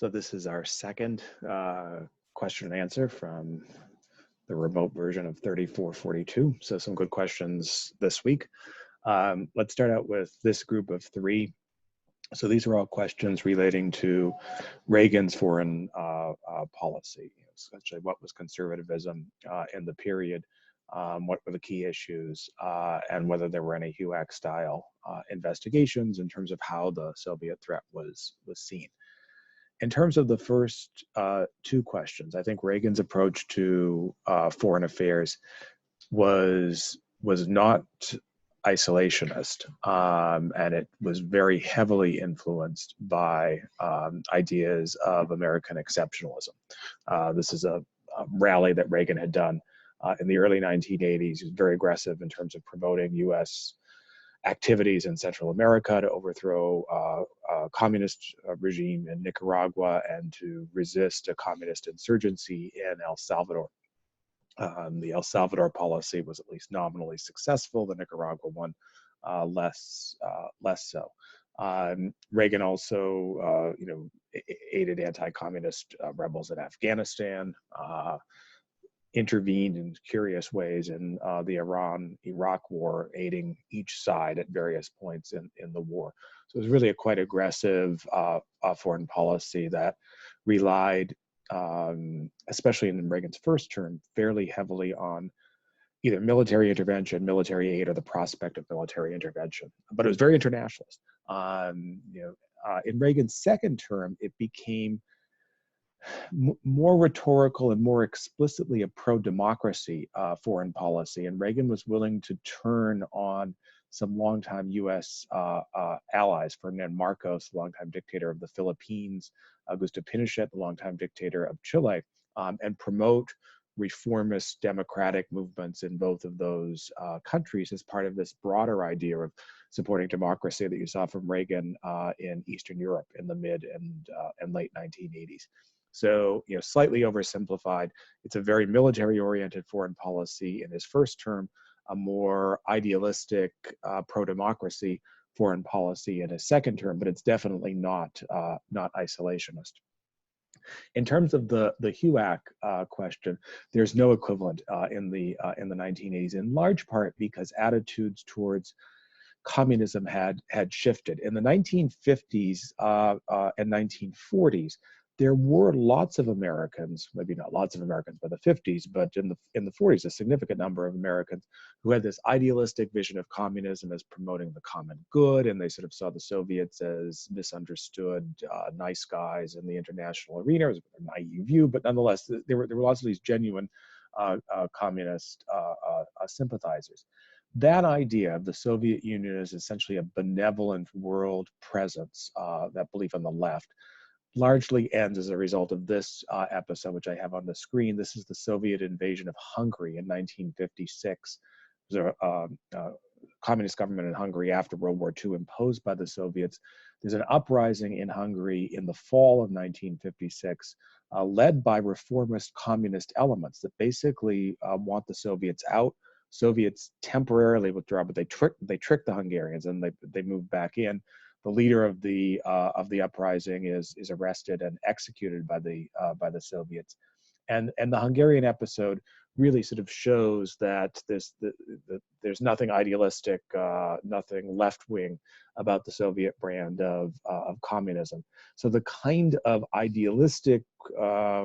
So this is our second question and answer from the remote version of 3442. So some good questions this week. Let's start out with this group of three. So these are all questions relating to Reagan's foreign policy, essentially what was conservatism in the period, what were the key issues, and whether there were any HUAC-style investigations in terms of how the Soviet threat was seen. In terms of the first two questions, I think Reagan's approach to foreign affairs was not isolationist, and it was very heavily influenced by ideas of American exceptionalism. This is a rally that Reagan had done in the early 1980s. He was very aggressive in terms of promoting U.S. activities in Central America to overthrow a communist regime in Nicaragua and to resist a communist insurgency in El Salvador. The El Salvador policy was at least nominally successful. The Nicaragua one, less so. Reagan also, aided anti-communist rebels in Afghanistan, intervened in curious ways in the Iran-Iraq war, aiding each side at various points in the war. So it was really a quite aggressive foreign policy that relied, especially in Reagan's first term, fairly heavily on either military intervention, military aid, or the prospect of military intervention. But it was very internationalist. In Reagan's second term, it became more rhetorical and more explicitly a pro-democracy foreign policy. And Reagan was willing to turn on some longtime U.S. Allies, Ferdinand Marcos, the longtime dictator of the Philippines, Augusto Pinochet, the longtime dictator of Chile, and promote reformist democratic movements in both of those countries as part of this broader idea of supporting democracy that you saw from Reagan in Eastern Europe in the mid and late 1980s. So, slightly oversimplified, it's a very military-oriented foreign policy in his first term, a more idealistic pro-democracy foreign policy in his second term, but it's definitely not isolationist. In terms of the HUAC question, there's no equivalent in the 1980s, in large part because attitudes towards communism had shifted. In the 1950s and 1940s, there were lots of Americans, maybe not lots of Americans by the 50s, but in the 40s, a significant number of Americans who had this idealistic vision of communism as promoting the common good, and they sort of saw the Soviets as misunderstood nice guys in the international arena. It was a naive view, but nonetheless, there were lots of these genuine communist sympathizers. That idea of the Soviet Union as essentially a benevolent world presence, that belief on the left, largely ends as a result of this episode, which I have on the screen. This is the Soviet invasion of Hungary in 1956. There was a communist government in Hungary after World War II imposed by the Soviets. There's an uprising in Hungary in the fall of 1956, led by reformist communist elements that basically want the Soviets out. Soviets temporarily withdraw, but they trick the Hungarians and they move back in. The leader of the uprising is arrested and executed by the Soviets, and the Hungarian episode really sort of shows that there's nothing idealistic, nothing left-wing about the Soviet brand of communism. So the kind of idealistic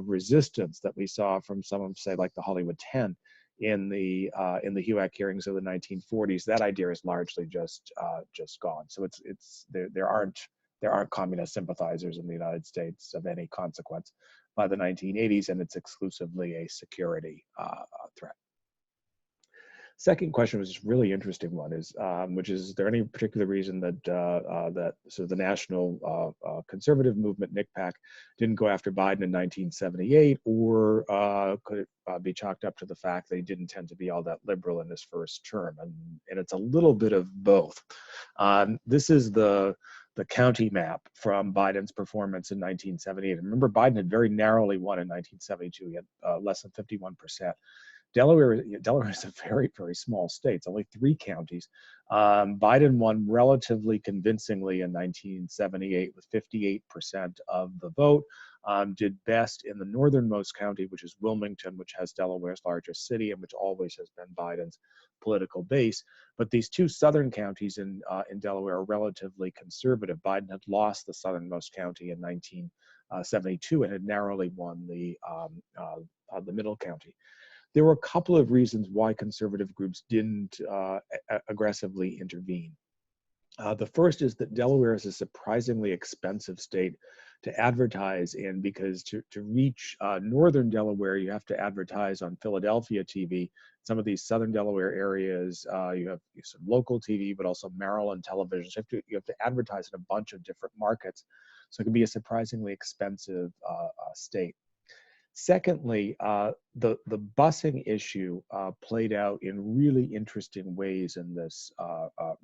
resistance that we saw from some of, say, like the Hollywood 10 in the HUAC hearings of the 1940s, that idea is largely just gone. So there aren't communist sympathizers in the United States of any consequence by the 1980s, and it's exclusively a security threat. Second question was a really interesting one, which is there any particular reason that the national conservative movement, NICPAC, didn't go after Biden in 1978, or could it be chalked up to the fact that he didn't tend to be all that liberal in his first term? And it's a little bit of both. This is the county map from Biden's performance in 1978. And remember, Biden had very narrowly won in 1972. He had less than 51%. Delaware is a very, very small state. It's only 3 counties. Biden won relatively convincingly in 1978 with 58% of the vote. Did best in the northernmost county, which is Wilmington, which has Delaware's largest city and which always has been Biden's political base. But these 2 southern counties in Delaware are relatively conservative. Biden had lost the southernmost county in 1972 and had narrowly won the middle county. There were a couple of reasons why conservative groups didn't aggressively intervene. The first is that Delaware is a surprisingly expensive state to advertise in, because to reach northern Delaware, you have to advertise on Philadelphia TV. Some of these southern Delaware areas, you have some local TV, but also Maryland television. So you have to advertise in a bunch of different markets. So it can be a surprisingly expensive state. Secondly, the busing issue played out in really interesting ways in this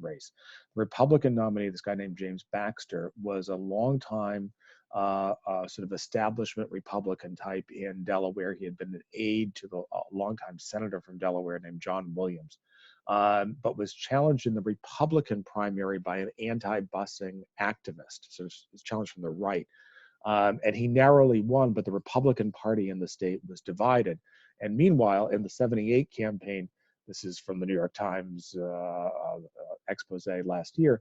race. The Republican nominee, this guy named James Baxter, was a longtime sort of establishment Republican type in Delaware. He had been an aide to the longtime senator from Delaware named John Williams, but was challenged in the Republican primary by an anti-busing activist. So it was challenged from the right. And he narrowly won, but the Republican Party in the state was divided. And meanwhile, in the 78 campaign, this is from the New York Times expose last year,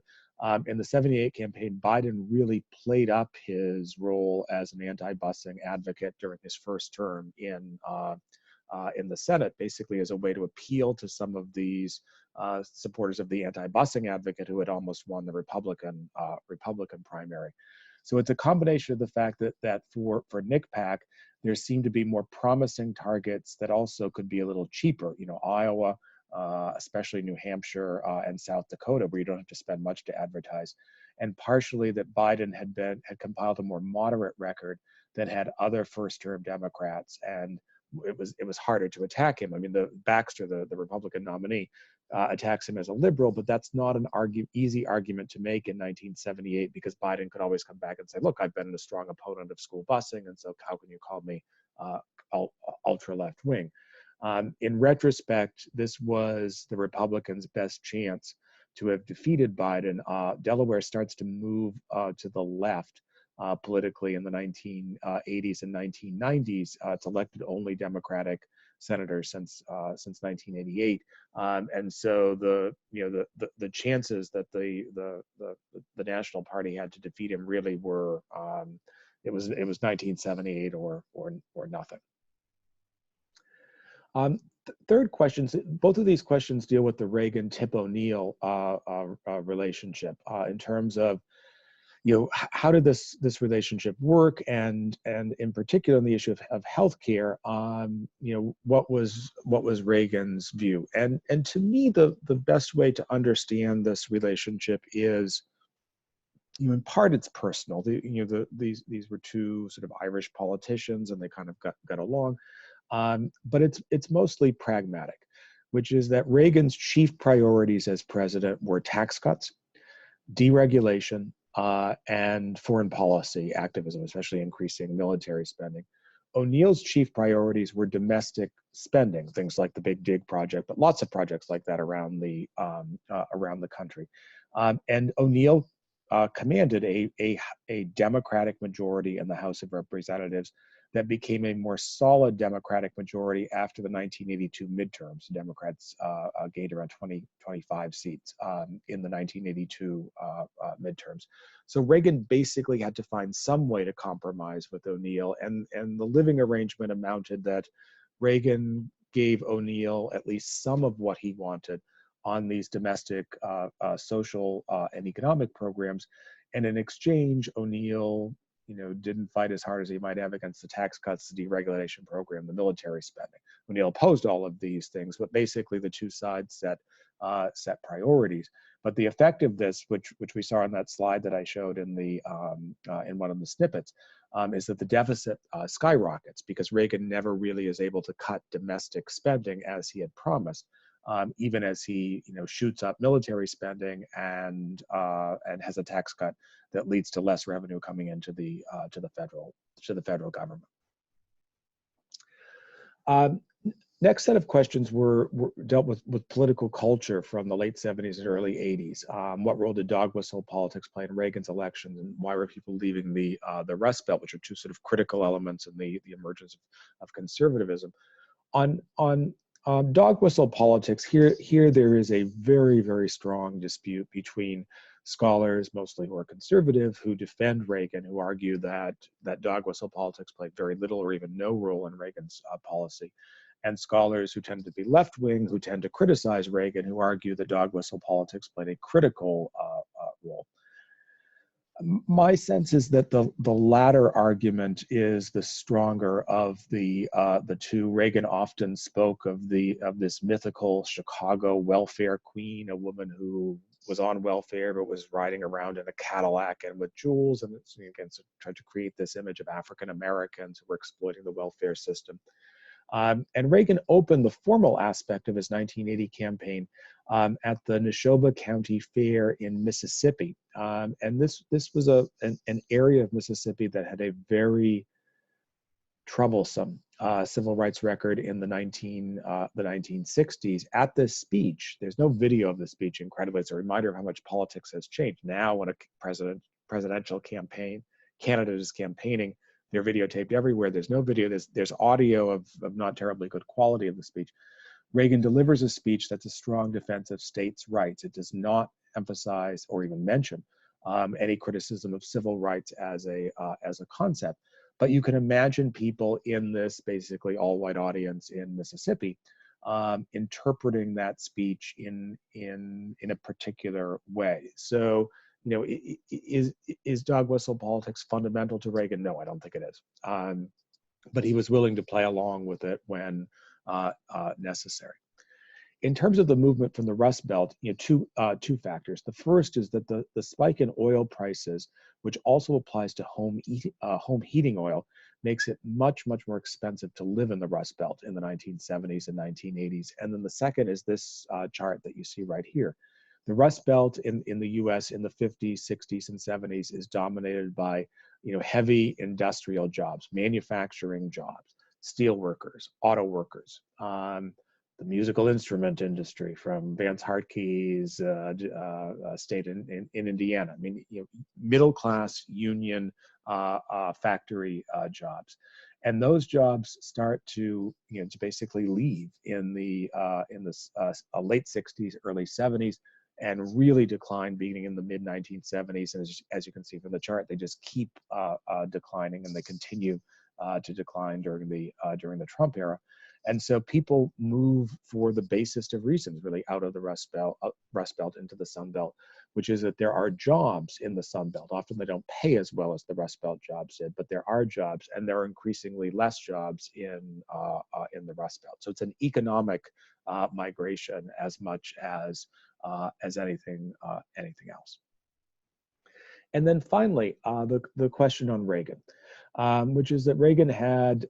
in the 78 campaign, Biden really played up his role as an anti-busing advocate during his first term in the Senate, basically as a way to appeal to some of these supporters of the anti-busing advocate who had almost won the Republican primary. So it's a combination of the fact that for NICPAC, there seemed to be more promising targets that also could be a little cheaper. You know, Iowa, especially New Hampshire and South Dakota, where you don't have to spend much to advertise, and partially that Biden had compiled a more moderate record that had other first-term Democrats, and it was harder to attack him. I mean, Baxter, the Republican nominee, attacks him as a liberal, but that's not an easy argument to make in 1978, because Biden could always come back and say, look, I've been a strong opponent of school busing, and so how can you call me ultra left wing? In retrospect, this was the Republicans' best chance to have defeated Biden. Delaware starts to move to the left politically in the 1980s and 1990s. It's elected only Democratic senators since 1988, and so the chances that the National Party had to defeat him really were it was 1978 or nothing. Third questions, both of these questions deal with the Reagan-Tip O'Neill relationship in terms of, you know, how did this relationship work, and in particular on the issue of healthcare, you know, what was Reagan's view? And to me, the best way to understand this relationship is, you know, in part it's personal. These were 2 sort of Irish politicians, and they kind of got along. But it's mostly pragmatic, which is that Reagan's chief priorities as president were tax cuts, deregulation, and foreign policy activism, especially increasing military spending. O'Neill's chief priorities were domestic spending, things like the Big Dig project, but lots of projects like that around the country. And O'Neill commanded a Democratic majority in the House of Representatives that became a more solid Democratic majority after the 1982 midterms. Democrats gained around 25 seats in the 1982 midterms. So Reagan basically had to find some way to compromise with O'Neill, and the living arrangement amounted that Reagan gave O'Neill at least some of what he wanted on these domestic social and economic programs, and in exchange, O'Neill, you know, didn't fight as hard as he might have against the tax cuts, the deregulation program, the military spending. O'Neill opposed all of these things, but basically the 2 sides set priorities. But the effect of this, which we saw on that slide that I showed in one of the snippets, is that the deficit skyrockets, because Reagan never really is able to cut domestic spending as he had promised. Even as he, you know, shoots up military spending and has a tax cut that leads to less revenue coming into the federal government. Next set of questions were dealt with political culture from the late 70s and early 80s. What role did dog whistle politics play in Reagan's elections, and why were people leaving the Rust Belt, which are two sort of critical elements in the emergence of conservatism? On dog whistle politics, here there is a very strong dispute between scholars, mostly who are conservative, who defend Reagan, who argue that dog whistle politics played very little or even no role in Reagan's policy, and scholars who tend to be left-wing, who tend to criticize Reagan, who argue that dog whistle politics played a critical role. My sense is that the latter argument is the stronger of the two. Reagan often spoke of this mythical Chicago welfare queen, a woman who was on welfare but was riding around in a Cadillac and with jewels, and again, so tried to create this image of African Americans who were exploiting the welfare system. And Reagan opened the formal aspect of his 1980 campaign at the Neshoba County Fair in Mississippi. And this was an area of Mississippi that had a very troublesome civil rights record in the 1960s. At this speech, there's no video of the speech, incredibly. It's a reminder of how much politics has changed. Now, when a presidential candidate is campaigning, they're videotaped everywhere. There's no video. There's audio of not terribly good quality of the speech. Reagan delivers a speech that's a strong defense of states' rights. It does not emphasize or even mention any criticism of civil rights as a concept. But you can imagine people in this basically all-white audience in Mississippi interpreting that speech in a particular way. So, you know, is dog whistle politics fundamental to Reagan? No, I don't think it is. But he was willing to play along with it when necessary. In terms of the movement from the Rust Belt, you know, two factors. The first is that the spike in oil prices, which also applies to home heating oil, makes it much more expensive to live in the Rust Belt in the 1970s and 1980s. And then the second is this chart that you see right here. The Rust Belt in the U.S. in the 50s, 60s, and 70s is dominated by, you know, heavy industrial jobs, manufacturing jobs, steel workers, auto workers, the musical instrument industry from Vance Hartke's state in Indiana. I mean, you know, middle class union factory jobs, and those jobs start to, you know, to basically leave in the late 60s, early 70s, and really decline beginning in the mid 1970s. And as you can see from the chart, they just keep declining, and they continue to decline during the Trump era. And so people move for the basest of reasons, really, out of the Rust Belt into the Sun Belt, which is that there are jobs in the Sun Belt. Often they don't pay as well as the Rust Belt jobs did, but there are jobs, and there are increasingly less jobs in the Rust Belt. So it's an economic migration as much as anything else. And then finally, the question on Reagan, which is that Reagan had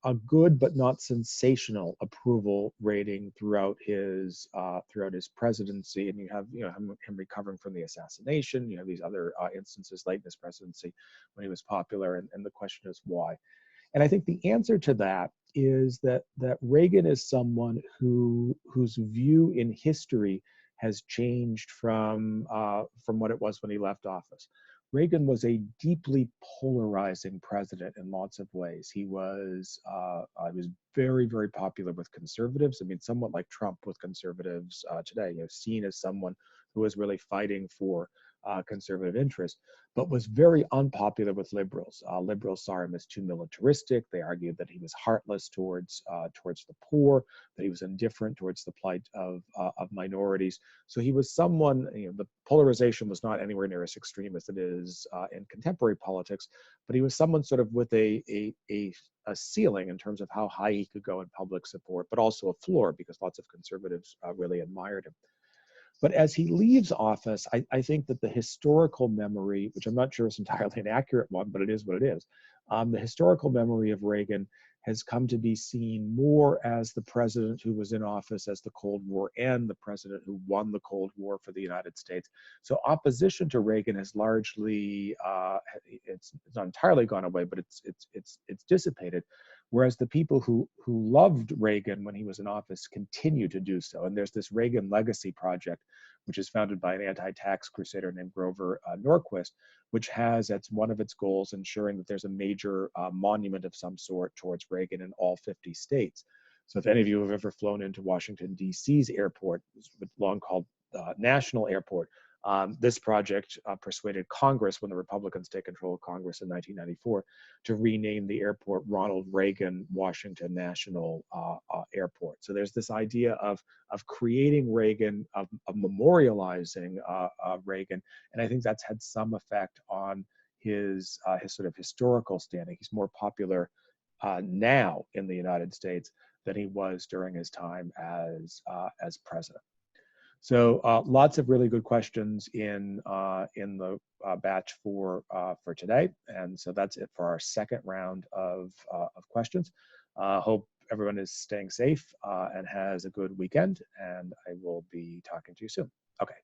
a good but not sensational approval rating throughout his presidency, and you have him recovering from the assassination. You have these other instances late in his presidency when he was popular, and the question is why. And I think the answer to that is that Reagan is someone whose view in history has changed from what it was when he left office. Reagan was a deeply polarizing president in lots of ways. He was very popular with conservatives. I mean, somewhat like Trump with conservatives today, you know, seen as someone who was really fighting for conservative interests, but was very unpopular with liberals. Liberals saw him as too militaristic. They argued that he was heartless towards the poor, that he was indifferent towards the plight of minorities. So he was someone, you know, the polarization was not anywhere near as extreme as it is in contemporary politics, but he was someone sort of with a ceiling in terms of how high he could go in public support, but also a floor because lots of conservatives really admired him. But as he leaves office, I think that the historical memory, which I'm not sure is entirely an accurate one, but it is what it is, the historical memory of Reagan has come to be seen more as the president who was in office as the Cold War and the president who won the Cold War for the United States. So opposition to Reagan has largely, it's not entirely gone away, but it's dissipated. whereas the people who loved Reagan when he was in office continue to do so. And there's this Reagan Legacy Project, which is founded by an anti-tax crusader named Grover Norquist, which has as one of its goals ensuring that there's a major monument of some sort towards Reagan in all 50 states. So if any of you have ever flown into Washington, D.C.'s airport, long called National Airport, this project persuaded Congress, when the Republicans take control of Congress in 1994, to rename the airport Ronald Reagan Washington National Airport. So there's this idea of creating Reagan, of memorializing Reagan, and I think that's had some effect on his sort of historical standing. He's more popular now in the United States than he was during his time as president. So lots of really good questions in the batch for today, and so that's it for our second round of questions. Hope everyone is staying safe and has a good weekend, and I will be talking to you soon. Okay.